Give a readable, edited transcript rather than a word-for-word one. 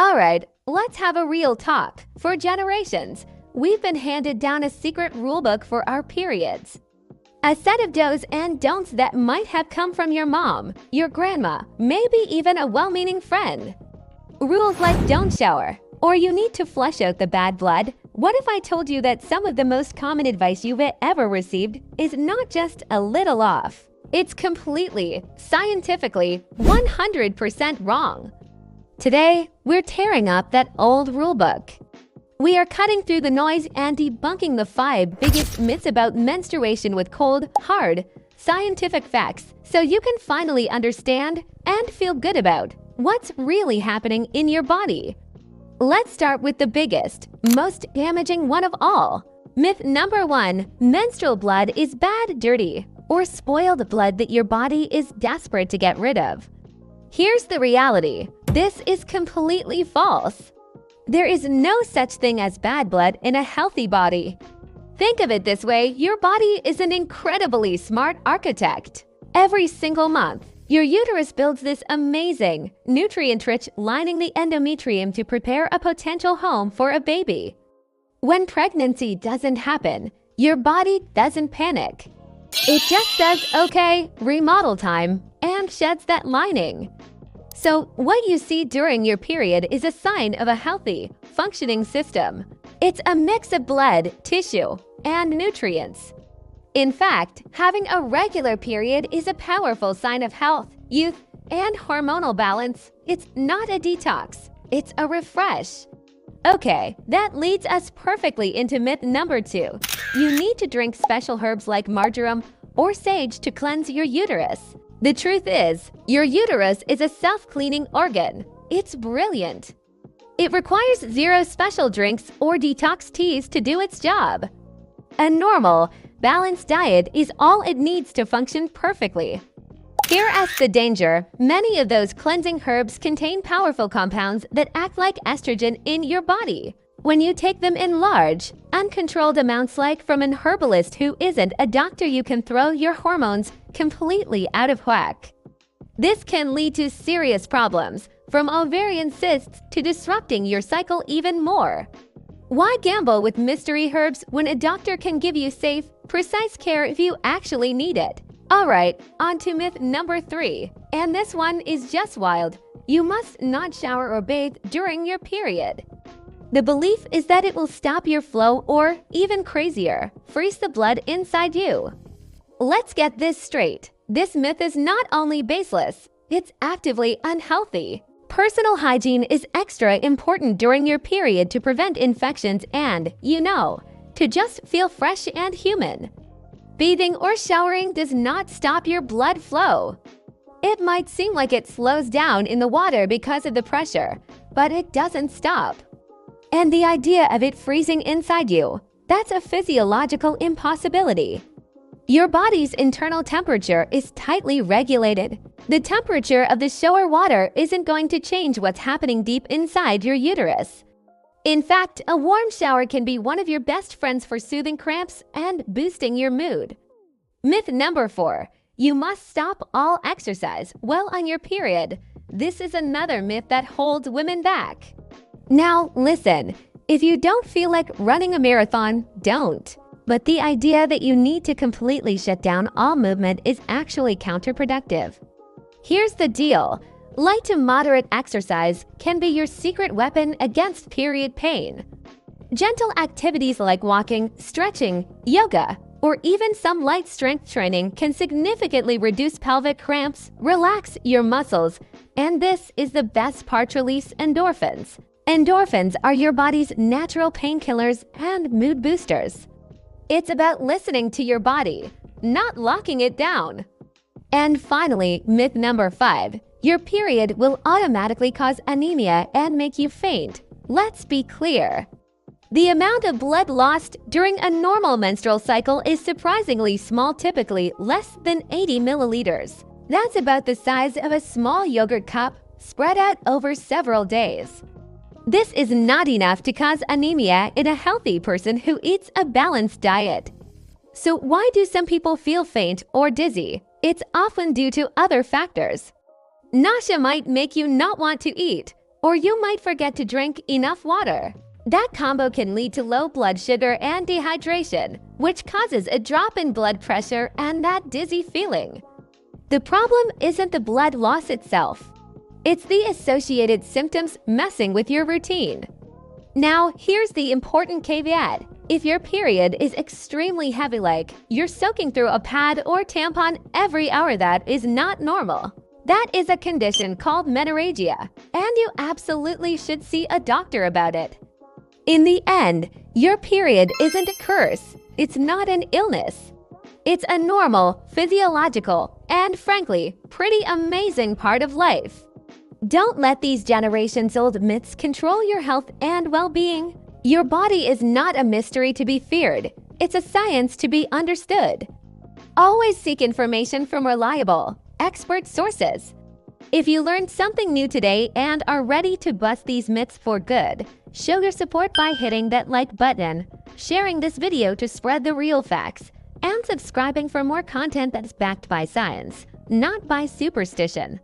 Alright, let's have a real talk. For generations, we've been handed down a secret rulebook for our periods. A set of do's and don'ts that might have come from your mom, your grandma, maybe even a well-meaning friend. Rules like don't shower, or you need to flush out the bad blood. What if I told you that some of the most common advice you've ever received is not just a little off? It's completely, scientifically, 100% wrong. Today, we're tearing up that old rulebook. We are cutting through the noise and debunking the 5 biggest myths about menstruation with cold, hard, scientific facts so you can finally understand and feel good about what's really happening in your body. Let's start with the biggest, most damaging one of all. Myth number 1, menstrual blood is bad, dirty, or spoiled blood that your body is desperate to get rid of. Here's the reality. This is completely false. There is no such thing as bad blood in a healthy body. Think of it this way, your body is an incredibly smart architect. Every single month, your uterus builds this amazing, nutrient-rich lining, the endometrium, to prepare a potential home for a baby. When pregnancy doesn't happen, your body doesn't panic. It just says, okay, remodel time, and sheds that lining. So what you see during your period is a sign of a healthy, functioning system. It's a mix of blood, tissue, and nutrients. In fact, having a regular period is a powerful sign of health, youth, and hormonal balance. It's not a detox, it's a refresh. Okay, that leads us perfectly into myth number 2. You need to drink special herbs like marjoram or sage to cleanse your uterus. The truth is, your uterus is a self-cleaning organ. It's brilliant. It requires 0 special drinks or detox teas to do its job. A normal, balanced diet is all it needs to function perfectly. Here's the danger. Many of those cleansing herbs contain powerful compounds that act like estrogen in your body. When you take them in large, uncontrolled amounts, like from an herbalist who isn't a doctor, you can throw your hormones completely out of whack. This can lead to serious problems, from ovarian cysts to disrupting your cycle even more. Why gamble with mystery herbs when a doctor can give you safe, precise care if you actually need it? Alright, on to myth number 3, and this one is just wild. You must not shower or bathe during your period. The belief is that it will stop your flow or, even crazier, freeze the blood inside you. Let's get this straight. This myth is not only baseless, it's actively unhealthy. Personal hygiene is extra important during your period to prevent infections and, to just feel fresh and human. Bathing or showering does not stop your blood flow. It might seem like it slows down in the water because of the pressure, but it doesn't stop. And the idea of it freezing inside you, that's a physiological impossibility. Your body's internal temperature is tightly regulated. The temperature of the shower water isn't going to change what's happening deep inside your uterus. In fact, a warm shower can be one of your best friends for soothing cramps and boosting your mood. Myth number 4. You must stop all exercise while on your period. This is another myth that holds women back. Now, listen, if you don't feel like running a marathon, don't. But the idea that you need to completely shut down all movement is actually counterproductive. Here's the deal. Light to moderate exercise can be your secret weapon against period pain. Gentle activities like walking, stretching, yoga, or even some light strength training can significantly reduce pelvic cramps, relax your muscles, and this is the best part: release endorphins. Endorphins are your body's natural painkillers and mood boosters. It's about listening to your body, not locking it down. And finally, myth number 5. Your period will automatically cause anemia and make you faint. Let's be clear. The amount of blood lost during a normal menstrual cycle is surprisingly small, typically less than 80 milliliters. That's about the size of a small yogurt cup spread out over several days. This is not enough to cause anemia in a healthy person who eats a balanced diet. So why do some people feel faint or dizzy? It's often due to other factors. Nausea might make you not want to eat, Or you might forget to drink enough water. That combo can lead to low blood sugar and dehydration, which causes a drop in blood pressure and that dizzy feeling. The problem isn't the blood loss itself. It's the associated symptoms messing with your routine. Now, here's the important caveat. If your period is extremely heavy, like you're soaking through a pad or tampon every hour, that is not normal. That is a condition called menorrhagia, and you absolutely should see a doctor about it. In the end, your period isn't a curse. It's not an illness. It's a normal, physiological, and frankly, pretty amazing part of life. Don't let these generations-old myths control your health and well-being. Your body is not a mystery to be feared. It's a science to be understood. Always seek information from reliable, expert sources. If you learned something new today and are ready to bust these myths for good, show your support by hitting that like button, sharing this video to spread the real facts, and subscribing for more content that's backed by science, not by superstition.